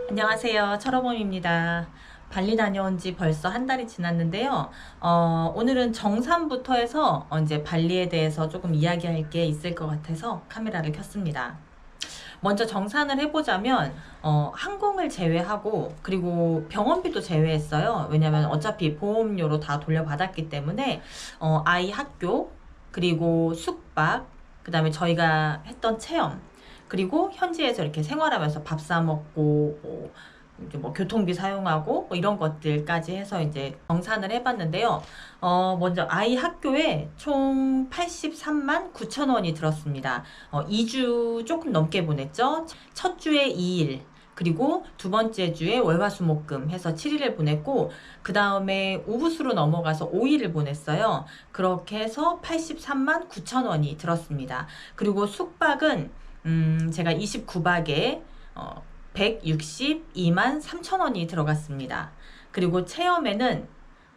안녕하세요. 철어범입니다. 발리 다녀온 지 벌써 한 달이 지났는데요. 오늘은 정산부터 해서 이제 발리에 대해서 조금 이야기할 게 있을 것 같아서 카메라를 켰습니다. 먼저 정산을 해보자면, 항공을 제외하고, 그리고 병원비도 제외했어요. 왜냐면 어차피 보험료로 다 돌려받았기 때문에, 아이 학교, 그리고 숙박, 그 다음에 저희가 했던 체험, 그리고 현지에서 이렇게 생활하면서 밥 사 먹고, 이제 뭐 교통비 사용하고 뭐 이런 것들까지 해서 이제 정산을 해봤는데요. 먼저 아이 학교에 총 83만 9천 원이 들었습니다. 2주 조금 넘게 보냈죠. 첫 주에 2일, 그리고 두 번째 주에 월화수목금 해서 7일을 보냈고, 그 다음에 우붓으로 넘어가서 5일을 보냈어요. 그렇게 해서 83만 9천 원이 들었습니다. 그리고 숙박은 제가 29박에 162만 3천 원이 들어갔습니다. 그리고 체험에는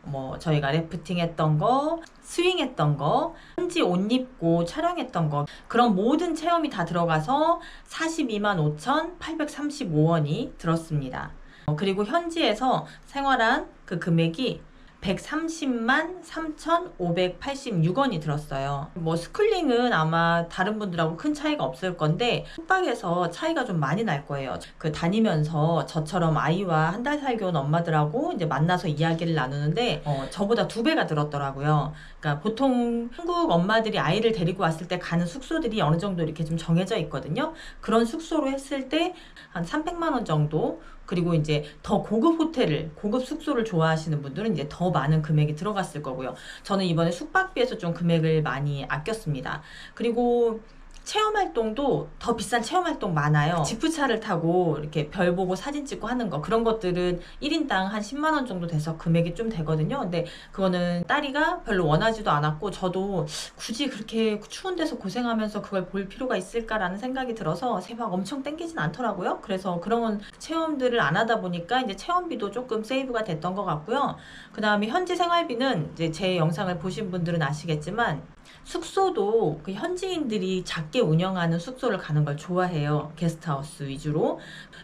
뭐 저희가 래프팅 했던 거, 스윙 했던 거, 현지 옷 입고 촬영했던 거, 그런 모든 체험이 다 들어가서 42만 5,835원이 들었습니다. 그리고 현지에서 생활한 그 금액이 130만 3,586원이 들었어요. 뭐 스쿨링은 아마 다른 분들하고 큰 차이가 없을 건데 숙박에서 차이가 좀 많이 날 거예요. 그 다니면서 저처럼 아이와 한 달 살기 온 엄마들하고 이제 만나서 이야기를 나누는데 저보다 2배가 들었더라고요. 그러니까 보통 한국 엄마들이 아이를 데리고 왔을 때 가는 숙소들이 어느 정도 이렇게 좀 정해져 있거든요. 그런 숙소로 했을 때 한 300만 원 정도, 그리고 이제 더 고급 호텔을, 고급 숙소를 좋아하시는 분들은 이제 더 많은 금액이 들어갔을 거고요. 저는 이번에 숙박비에서 좀 금액을 많이 아꼈습니다. 그리고 체험 활동도 더 비싼 체험 활동 많아요. 지프차를 타고 이렇게 별 보고 사진 찍고 하는 거, 그런 것들은 1인당 한 10만 원 정도 돼서 금액이 좀 되거든요. 근데 그거는 딸이가 별로 원하지도 않았고, 저도 굳이 그렇게 추운 데서 고생하면서 그걸 볼 필요가 있을까라는 생각이 들어서 막 엄청 땡기진 않더라고요. 그래서 그런 체험들을 안 하다 보니까 이제 체험비도 조금 세이브가 됐던 것 같고요. 그 다음에 현지 생활비는 이제 제 영상을 보신 분들은 아시겠지만, 숙소도 그 현지인들이 작게 운영하는 숙소를 가는 걸 좋아해요. 게스트하우스 위주로.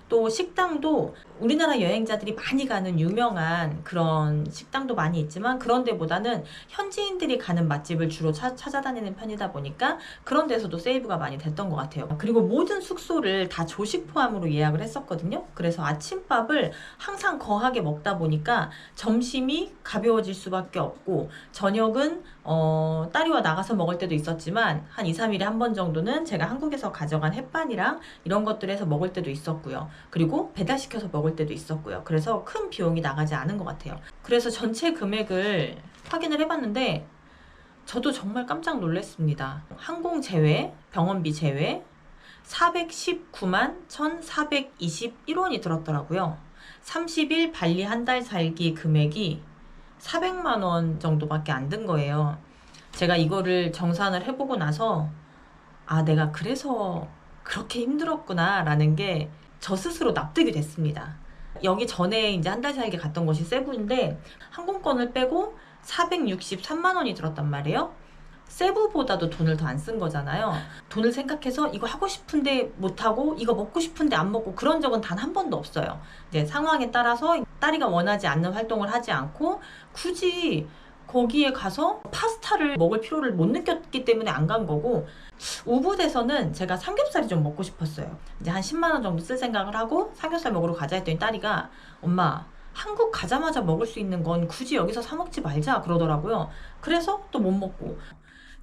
또 식당도 우리나라 여행자들이 많이 가는 유명한 그런 식당도 많이 있지만, 그런 데보다는 현지인들이 가는 맛집을 주로 찾아다니는 편이다 보니까 그런 데서도 세이브가 많이 됐던 것 같아요. 그리고 모든 숙소를 다 조식 포함으로 예약을 했었거든요. 그래서 아침밥을 항상 거하게 먹다 보니까 점심이 가벼워질 수밖에 없고, 저녁은 딸이와 나가서 먹을 때도 있었지만 한 2, 3일에 한 번 정도는 제가 한국에서 가져간 햇반이랑 이런 것들 해서 먹을 때도 있었고요. 그리고 배달시켜서 먹을 때도 있었고요. 그래서 큰 비용이 나가지 않은 것 같아요. 그래서 전체 금액을 확인을 해봤는데 저도 정말 깜짝 놀랐습니다. 항공 제외, 병원비 제외 419만 1,421원이 들었더라고요. 30일 발리 한 달 살기 금액이 400만 원 정도밖에 안 든 거예요. 제가 이거를 정산을 해보고 나서, 아, 내가 그래서 그렇게 힘들었구나 라는 게 저 스스로 납득이 됐습니다. 여기 전에 이제 한 달 살기 갔던 곳이 세부인데 항공권을 빼고 463만 원이 들었단 말이에요. 세부보다도 돈을 더 안 쓴 거잖아요. 돈을 생각해서 이거 하고 싶은데 못하고, 이거 먹고 싶은데 안 먹고, 그런 적은 단 한 번도 없어요. 이제 상황에 따라서 딸이가 원하지 않는 활동을 하지 않고, 굳이 거기에 가서 파스타를 먹을 필요를 못 느꼈기 때문에 안 간 거고, 우붓에서는 제가 삼겹살이 좀 먹고 싶었어요. 이제 한 10만 원 정도 쓸 생각을 하고 삼겹살 먹으러 가자 했더니 딸이가, 엄마, 한국 가자마자 먹을 수 있는 건 굳이 여기서 사 먹지 말자 그러더라고요. 그래서 또 못 먹고.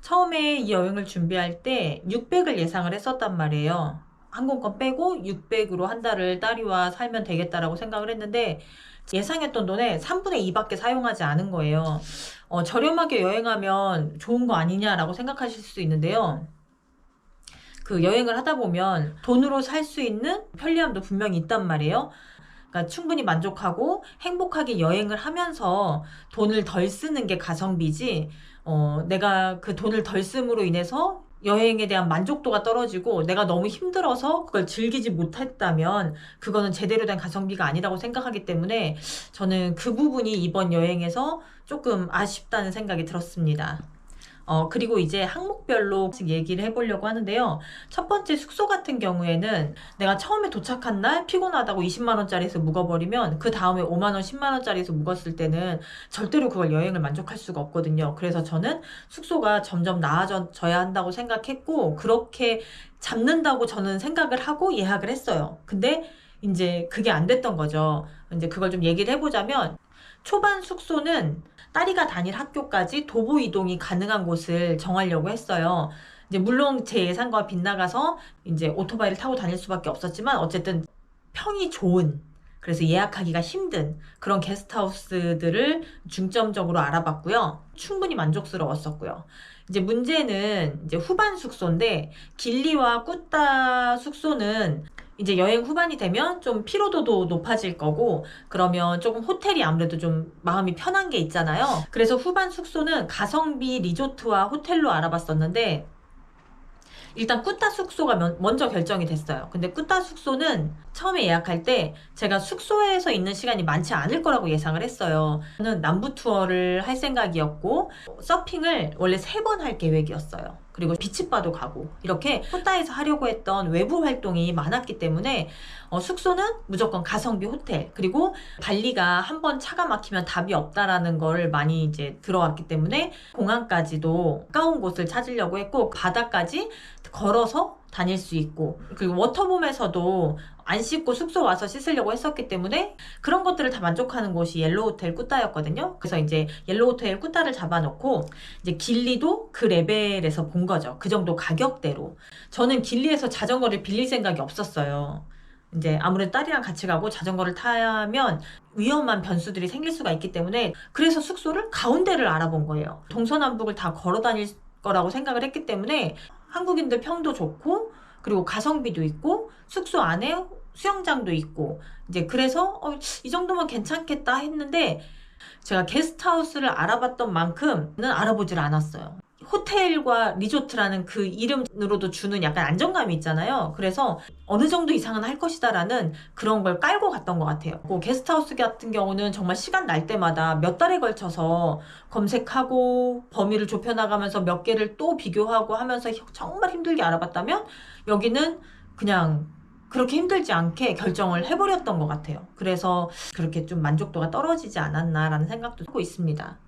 처음에 이 여행을 준비할 때 600을 예상을 했었단 말이에요. 항공권 빼고 600으로 한 달을 딸이와 살면 되겠다라고 생각을 했는데, 예상했던 돈의 3분의 2밖에 사용하지 않은 거예요. 저렴하게 여행하면 좋은 거 아니냐라고 생각하실 수 있는데요. 그 여행을 하다 보면 돈으로 살 수 있는 편리함도 분명히 있단 말이에요. 그러니까 충분히 만족하고 행복하게 여행을 하면서 돈을 덜 쓰는 게 가성비지, 내가 그 돈을 덜 씀으로 인해서 여행에 대한 만족도가 떨어지고 내가 너무 힘들어서 그걸 즐기지 못했다면 그거는 제대로 된 가성비가 아니라고 생각하기 때문에 저는 그 부분이 이번 여행에서 조금 아쉽다는 생각이 들었습니다. 그리고 이제 항목별로 얘기를 해보려고 하는데요. 첫 번째 숙소 같은 경우에는 내가 처음에 도착한 날 피곤하다고 20만 원짜리에서 묵어버리면 그 다음에 5만 원, 10만 원짜리에서 묵었을 때는 절대로 그걸 여행을 만족할 수가 없거든요. 그래서 저는 숙소가 점점 나아져야 한다고 생각했고 그렇게 잡는다고 저는 생각을 하고 예약을 했어요. 근데 이제 그게 안 됐던 거죠. 이제 그걸 좀 얘기를 해보자면 초반 숙소는 딸이가 다닐 학교까지 도보 이동이 가능한 곳을 정하려고 했어요. 이제 물론 제 예상과 빗나가서 이제 오토바이를 타고 다닐 수밖에 없었지만 어쨌든 평이 좋은, 그래서 예약하기가 힘든 그런 게스트하우스들을 중점적으로 알아봤고요. 충분히 만족스러웠었고요. 이제 문제는 이제 후반 숙소인데 길리와 꾸따 숙소는 이제 여행 후반이 되면 좀 피로도도 높아질 거고 그러면 조금 호텔이 아무래도 좀 마음이 편한 게 있잖아요. 그래서 후반 숙소는 가성비 리조트와 호텔로 알아봤었는데 일단 꾸따 숙소가 먼저 결정이 됐어요. 근데 꾸따 숙소는 처음에 예약할 때 제가 숙소에서 있는 시간이 많지 않을 거라고 예상을 했어요. 저는 남부 투어를 할 생각이었고 서핑을 원래 3번 할 계획이었어요. 그리고 비치바도 가고 이렇게 꾸따에서 하려고 했던 외부 활동이 많았기 때문에 숙소는 무조건 가성비 호텔, 그리고 발리가 한번 차가 막히면 답이 없다라는 걸 많이 이제 들어왔기 때문에 공항까지도 가까운 곳을 찾으려고 했고 바다까지 걸어서 다닐 수 있고 그리고 워터봄에서도 안 씻고 숙소 와서 씻으려고 했었기 때문에 그런 것들을 다 만족하는 곳이 옐로우호텔 꾸따였거든요. 그래서 이제 옐로우호텔 꾸따를 잡아놓고 이제 길리도 그 레벨에서 본 거죠. 그 정도 가격대로. 저는 길리에서 자전거를 빌릴 생각이 없었어요. 이제 아무래도 딸이랑 같이 가고 자전거를 타면 위험한 변수들이 생길 수가 있기 때문에 그래서 숙소를 가운데를 알아본 거예요. 동서남북을 다 걸어 다닐 거라고 생각을 했기 때문에 한국인들 평도 좋고 그리고 가성비도 있고 숙소 안에 수영장도 있고 이제 그래서 이 정도면 괜찮겠다 했는데 제가 게스트하우스를 알아봤던 만큼은 알아보질 않았어요. 호텔과 리조트라는 그 이름으로도 주는 약간 안정감이 있잖아요. 그래서 어느 정도 이상은 할 것이다라는 그런 걸 깔고 갔던 것 같아요. 게스트하우스 같은 경우는 정말 시간 날 때마다 몇 달에 걸쳐서 검색하고 범위를 좁혀나가면서 몇 개를 또 비교하고 하면서 정말 힘들게 알아봤다면 여기는 그냥 그렇게 힘들지 않게 결정을 해버렸던 것 같아요. 그래서 그렇게 좀 만족도가 떨어지지 않았나라는 생각도 하고 있습니다.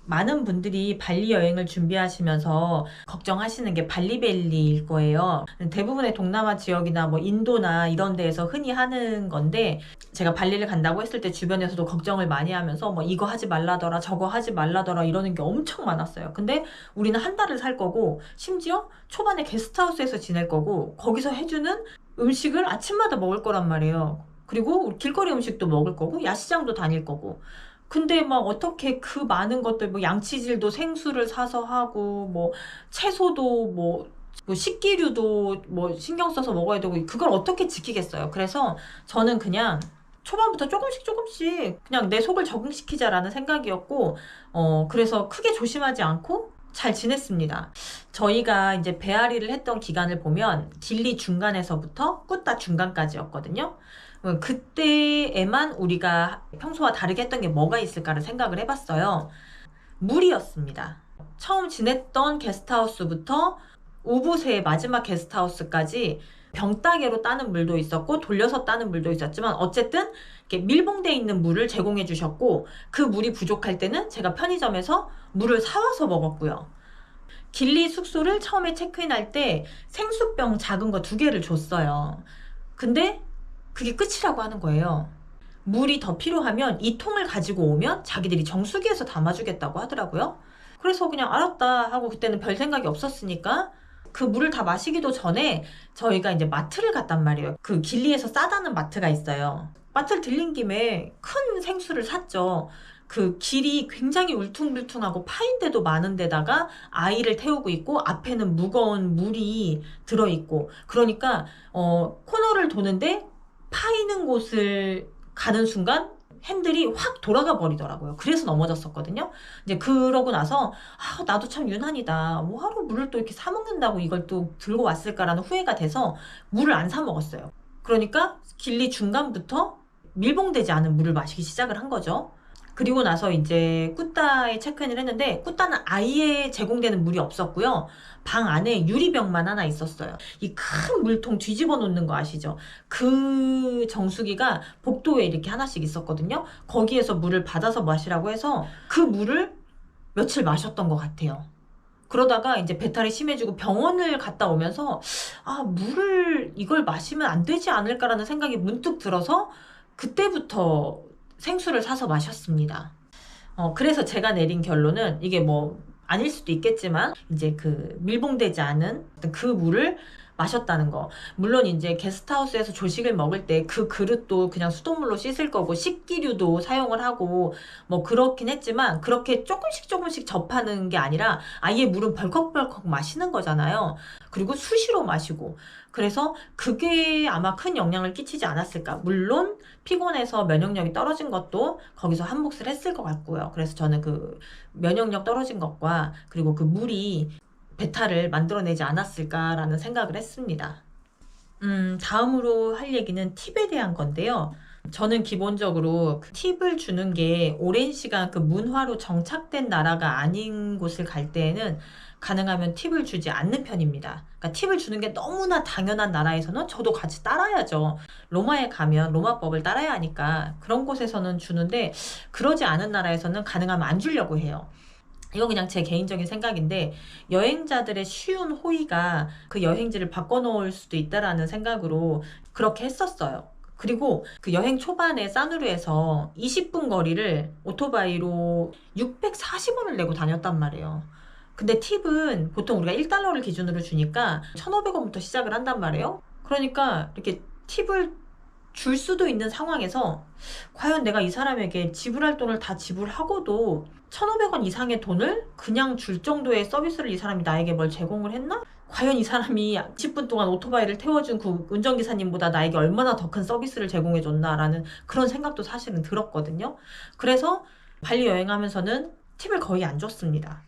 많은 분들이 발리 여행을 준비하시면서 걱정하시는 게 발리벨리일 거예요. 대부분의 동남아 지역이나 뭐 인도나 이런 데에서 흔히 하는 건데 제가 발리를 간다고 했을 때 주변에서도 걱정을 많이 하면서 뭐 이거 하지 말라더라 저거 하지 말라더라 이러는 게 엄청 많았어요. 근데 우리는 한 달을 살 거고 심지어 초반에 게스트하우스에서 지낼 거고 거기서 해주는 음식을 아침마다 먹을 거란 말이에요. 그리고 길거리 음식도 먹을 거고 야시장도 다닐 거고 근데 막 어떻게 그 많은 것들 뭐 양치질도 생수를 사서 하고 뭐 채소도 뭐 식기류도 뭐 신경 써서 먹어야 되고 그걸 어떻게 지키겠어요. 그래서 저는 그냥 초반부터 조금씩 그냥 내 속을 적응시키자라는 생각이었고 그래서 크게 조심하지 않고 잘 지냈습니다. 저희가 이제 배앓이를 했던 기간을 보면 길리 중간에서부터 꾸따 중간까지였거든요. 그때에만 우리가 평소와 다르게 했던 게 뭐가 있을까를 생각을 해봤어요. 물이었습니다. 처음 지냈던 게스트하우스부터 우부세의 마지막 게스트하우스까지 병따개로 따는 물도 있었고 돌려서 따는 물도 있었지만 어쨌든 이렇게 밀봉되어 있는 물을 제공해 주셨고 그 물이 부족할 때는 제가 편의점에서 물을 사와서 먹었고요. 길리 숙소를 처음에 체크인할 때 생수병 작은 거 2개를 줬어요. 근데 그게 끝이라고 하는 거예요. 물이 더 필요하면 이 통을 가지고 오면 자기들이 정수기에서 담아주겠다고 하더라고요. 그래서 그냥 알았다 하고 그때는 별 생각이 없었으니까 그 물을 다 마시기도 전에 저희가 이제 마트를 갔단 말이에요. 그 길리에서 싸다는 마트가 있어요. 마트를 들린 김에 큰 생수를 샀죠. 그 길이 굉장히 울퉁불퉁하고 파인 데도 많은 데다가 아이를 태우고 있고 앞에는 무거운 물이 들어있고 그러니까 코너를 도는데 파이는 곳을 가는 순간 핸들이 확 돌아가 버리더라고요. 그래서 넘어졌었거든요. 이제 그러고 나서 나도 참 유난이다. 뭐하러 물을 또 이렇게 사 먹는다고 이걸 또 들고 왔을까라는 후회가 돼서 물을 안 사 먹었어요. 그러니까 길리 중간부터 밀봉되지 않은 물을 마시기 시작을 한 거죠. 그리고 나서 이제 꾸따에 체크인을 했는데 꾸따는 아예 제공되는 물이 없었고요. 방 안에 유리병만 하나 있었어요. 이 큰 물통 뒤집어 놓는 거 아시죠? 그 정수기가 복도에 이렇게 하나씩 있었거든요. 거기에서 물을 받아서 마시라고 해서 그 물을 며칠 마셨던 것 같아요. 그러다가 이제 배탈이 심해지고 병원을 갔다 오면서 아, 물을 이걸 마시면 안 되지 않을까라는 생각이 문득 들어서 그때부터 생수를 사서 마셨습니다. 그래서 제가 내린 결론은 이게 뭐 아닐 수도 있겠지만 이제 그 밀봉되지 않은 어떤 그 물을 마셨다는 거. 물론 이제 게스트하우스에서 조식을 먹을 때 그 그릇도 그냥 수돗물로 씻을 거고 식기류도 사용을 하고 뭐 그렇긴 했지만 그렇게 조금씩 조금씩 접하는 게 아니라 아예 물은 벌컥벌컥 마시는 거잖아요. 그리고 수시로 마시고. 그래서 그게 아마 큰 영향을 끼치지 않았을까. 물론 피곤해서 면역력이 떨어진 것도 거기서 한 몫을 했을 것 같고요. 그래서 저는 그 면역력 떨어진 것과 그리고 그 물이 배탈을 만들어내지 않았을까라는 생각을 했습니다. 다음으로 할 얘기는 팁에 대한 건데요. 저는 기본적으로 그 팁을 주는 게 오랜 시간 그 문화로 정착된 나라가 아닌 곳을 갈 때에는 가능하면 팁을 주지 않는 편입니다. 그러니까 팁을 주는 게 너무나 당연한 나라에서는 저도 같이 따라야죠. 로마에 가면 로마법을 따라야 하니까 그런 곳에서는 주는데 그러지 않은 나라에서는 가능하면 안 주려고 해요. 이건 그냥 제 개인적인 생각인데 여행자들의 쉬운 호의가 그 여행지를 바꿔놓을 수도 있다라는 생각으로 그렇게 했었어요. 그리고 그 여행 초반에 사누르에서 20분 거리를 오토바이로 640원을 내고 다녔단 말이에요. 근데 팁은 보통 우리가 1달러를 기준으로 주니까 1,500원부터 시작을 한단 말이에요. 그러니까 이렇게 팁을 줄 수도 있는 상황에서 과연 내가 이 사람에게 지불할 돈을 다 지불하고도 1,500원 이상의 돈을 그냥 줄 정도의 서비스를 이 사람이 나에게 뭘 제공을 했나? 과연 이 사람이 10분 동안 오토바이를 태워준 그 운전기사님보다 나에게 얼마나 더 큰 서비스를 제공해줬나라는 그런 생각도 사실은 들었거든요. 그래서 발리 여행하면서는 팁을 거의 안 줬습니다.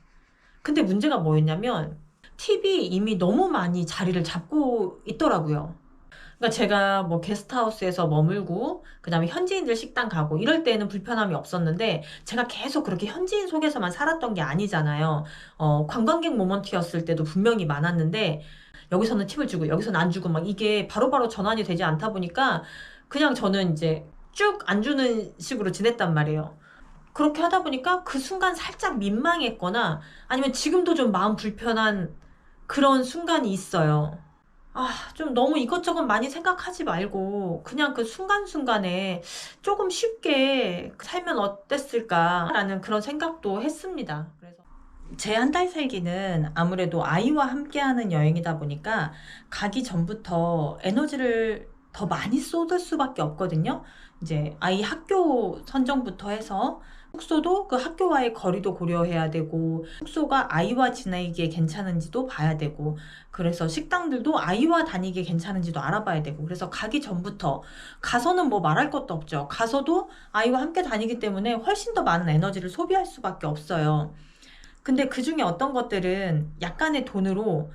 근데 문제가 뭐였냐면 팁이 이미 너무 많이 자리를 잡고 있더라고요. 그러니까 제가 뭐 게스트하우스에서 머물고 그다음에 현지인들 식당 가고 이럴 때는 불편함이 없었는데 제가 계속 그렇게 현지인 속에서만 살았던 게 아니잖아요. 관광객 모먼트였을 때도 분명히 많았는데 여기서는 팁을 주고 여기서는 안 주고 막 이게 바로바로 전환이 되지 않다 보니까 그냥 저는 이제 쭉 안 주는 식으로 지냈단 말이에요. 그렇게 하다 보니까 그 순간 살짝 민망했거나 아니면 지금도 좀 마음 불편한 그런 순간이 있어요. 아, 좀 너무 이것저것 많이 생각하지 말고 그냥 그 순간순간에 조금 쉽게 살면 어땠을까라는 그런 생각도 했습니다. 그래서 제 한 달 살기는 아무래도 아이와 함께하는 여행이다 보니까 가기 전부터 에너지를 더 많이 쏟을 수밖에 없거든요. 이제 아이 학교 선정부터 해서 숙소도 그 학교와의 거리도 고려해야 되고 숙소가 아이와 지내기에 괜찮은지도 봐야 되고 그래서 식당들도 아이와 다니기에 괜찮은지도 알아봐야 되고 그래서 가기 전부터 가서는 뭐 말할 것도 없죠. 가서도 아이와 함께 다니기 때문에 훨씬 더 많은 에너지를 소비할 수밖에 없어요. 근데 그 중에 어떤 것들은 약간의 돈으로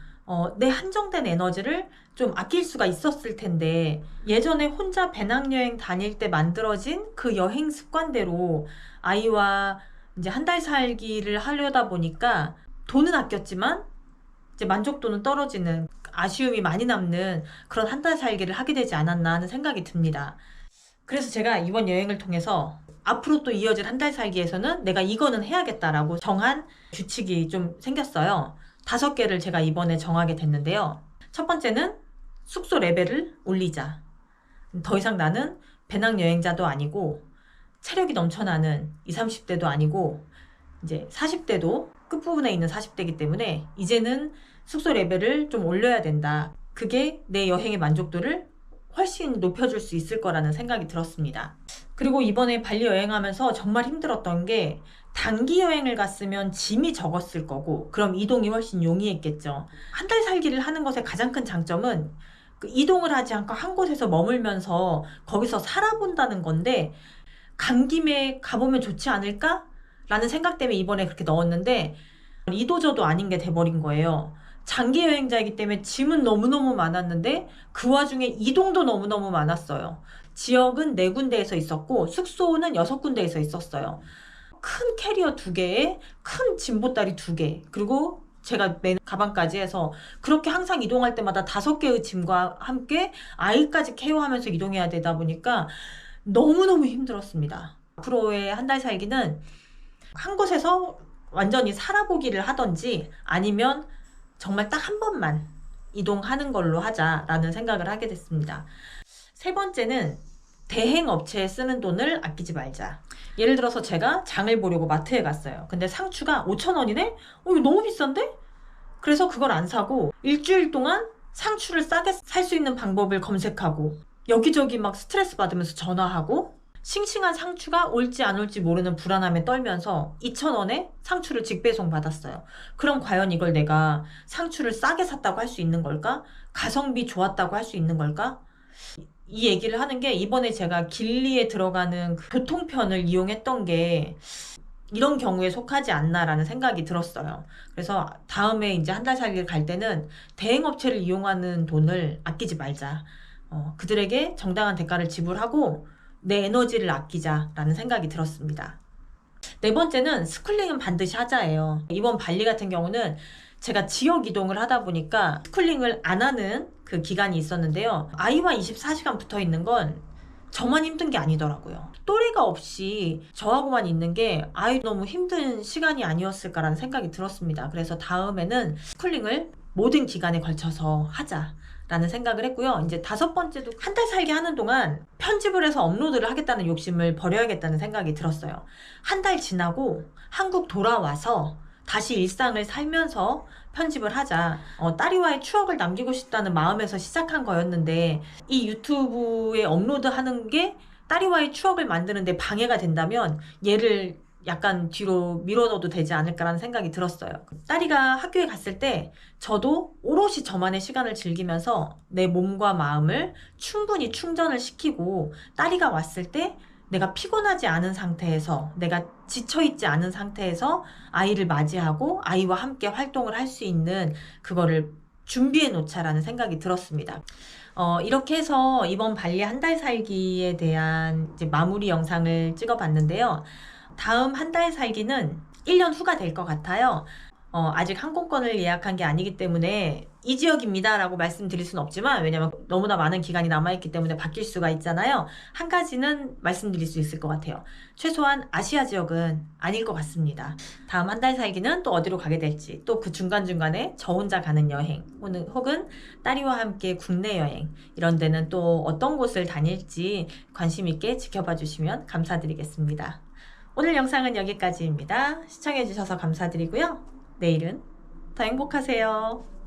내 한정된 에너지를 좀 아낄 수가 있었을 텐데 예전에 혼자 배낭여행 다닐 때 만들어진 그 여행 습관대로 아이와 이제 한 달 살기를 하려다 보니까 돈은 아꼈지만 이제 만족도는 떨어지는 아쉬움이 많이 남는 그런 한 달 살기를 하게 되지 않았나 하는 생각이 듭니다. 그래서 제가 이번 여행을 통해서 앞으로 또 이어질 한 달 살기에서는 내가 이거는 해야겠다라고 정한 규칙이 좀 생겼어요. 5개를 제가 이번에 정하게 됐는데요. 첫 번째는 숙소 레벨을 올리자. 더 이상 나는 배낭여행자도 아니고 체력이 넘쳐나는 20, 30대도 아니고 이제 40대도 끝부분에 있는 40대이기 때문에 이제는 숙소 레벨을 좀 올려야 된다. 그게 내 여행의 만족도를 훨씬 높여줄 수 있을 거라는 생각이 들었습니다. 그리고 이번에 발리 여행하면서 정말 힘들었던 게 단기 여행을 갔으면 짐이 적었을 거고 그럼 이동이 훨씬 용이했겠죠. 한 달 살기를 하는 것의 가장 큰 장점은 그 이동을 하지 않고 한 곳에서 머물면서 거기서 살아본다는 건데 간 김에 가보면 좋지 않을까? 라는 생각 때문에 이번에 그렇게 넣었는데 이도저도 아닌 게 돼버린 거예요. 장기 여행자이기 때문에 짐은 너무너무 많았는데 그 와중에 이동도 너무너무 많았어요. 지역은 4군데에서 있었고 숙소는 6군데에서 있었어요. 큰 캐리어 2개에 큰 짐보따리 2개, 그리고 제가 맨 가방까지 해서 그렇게 항상 이동할 때마다 5개의 짐과 함께 아이까지 케어하면서 이동해야 되다 보니까 너무너무 힘들었습니다. 앞으로의 한 달 살기는 한 곳에서 완전히 살아보기를 하던지 아니면 정말 딱 한 번만 이동하는 걸로 하자라는 생각을 하게 됐습니다. 세 번째는 대행업체에 쓰는 돈을 아끼지 말자. 예를 들어서 제가 장을 보려고 마트에 갔어요. 근데 상추가 5,000원이네? 이거 너무 비싼데? 그래서 그걸 안 사고 일주일 동안 상추를 싸게 살 수 있는 방법을 검색하고 여기저기 막 스트레스 받으면서 전화하고 싱싱한 상추가 올지 안 올지 모르는 불안함에 떨면서 2,000원에 상추를 직배송 받았어요. 그럼 과연 이걸 내가 상추를 싸게 샀다고 할 수 있는 걸까? 가성비 좋았다고 할 수 있는 걸까? 이 얘기를 하는 게 이번에 제가 길리에 들어가는 그 교통편을 이용했던 게 이런 경우에 속하지 않나라는 생각이 들었어요. 그래서 다음에 이제 한 달 살기를 갈 때는 대행업체를 이용하는 돈을 아끼지 말자. 그들에게 정당한 대가를 지불하고 내 에너지를 아끼자라는 생각이 들었습니다. 네 번째는 스쿨링은 반드시 하자예요. 이번 발리 같은 경우는 제가 지역 이동을 하다 보니까 스쿨링을 안 하는 그 기간이 있었는데요. 아이와 24시간 붙어 있는 건 저만 힘든 게 아니더라고요. 또래가 없이 저하고만 있는 게 아이 너무 힘든 시간이 아니었을까라는 생각이 들었습니다. 그래서 다음에는 스쿨링을 모든 기간에 걸쳐서 하자라는 생각을 했고요. 이제 5번째도 한 달 살기 하는 동안 편집을 해서 업로드를 하겠다는 욕심을 버려야겠다는 생각이 들었어요. 한 달 지나고 한국 돌아와서 다시 일상을 살면서 편집을 하자. 딸이와의 추억을 남기고 싶다는 마음에서 시작한 거였는데 이 유튜브에 업로드하는 게 딸이와의 추억을 만드는데 방해가 된다면 얘를 약간 뒤로 밀어넣어도 되지 않을까라는 생각이 들었어요. 딸이가 학교에 갔을 때 저도 오롯이 저만의 시간을 즐기면서 내 몸과 마음을 충분히 충전을 시키고 딸이가 왔을 때 내가 피곤하지 않은 상태에서, 내가 지쳐있지 않은 상태에서 아이를 맞이하고 아이와 함께 활동을 할 수 있는 그거를 준비해 놓자라는 생각이 들었습니다. 이렇게 해서 이번 발리 한 달 살기에 대한 이제 마무리 영상을 찍어봤는데요. 다음 한 달 살기는 1년 후가 될 것 같아요. 아직 항공권을 예약한 게 아니기 때문에 이 지역입니다 라고 말씀드릴 수는 없지만, 왜냐면 너무나 많은 기간이 남아있기 때문에 바뀔 수가 있잖아요. 한 가지는 말씀드릴 수 있을 것 같아요. 최소한 아시아 지역은 아닐 것 같습니다. 다음 한 달 살기는 또 어디로 가게 될지, 또 그 중간중간에 저 혼자 가는 여행 혹은 딸이와 함께 국내 여행, 이런 데는 또 어떤 곳을 다닐지 관심 있게 지켜봐 주시면 감사드리겠습니다. 오늘 영상은 여기까지입니다. 시청해주셔서 감사드리고요. 내일은 더 행복하세요.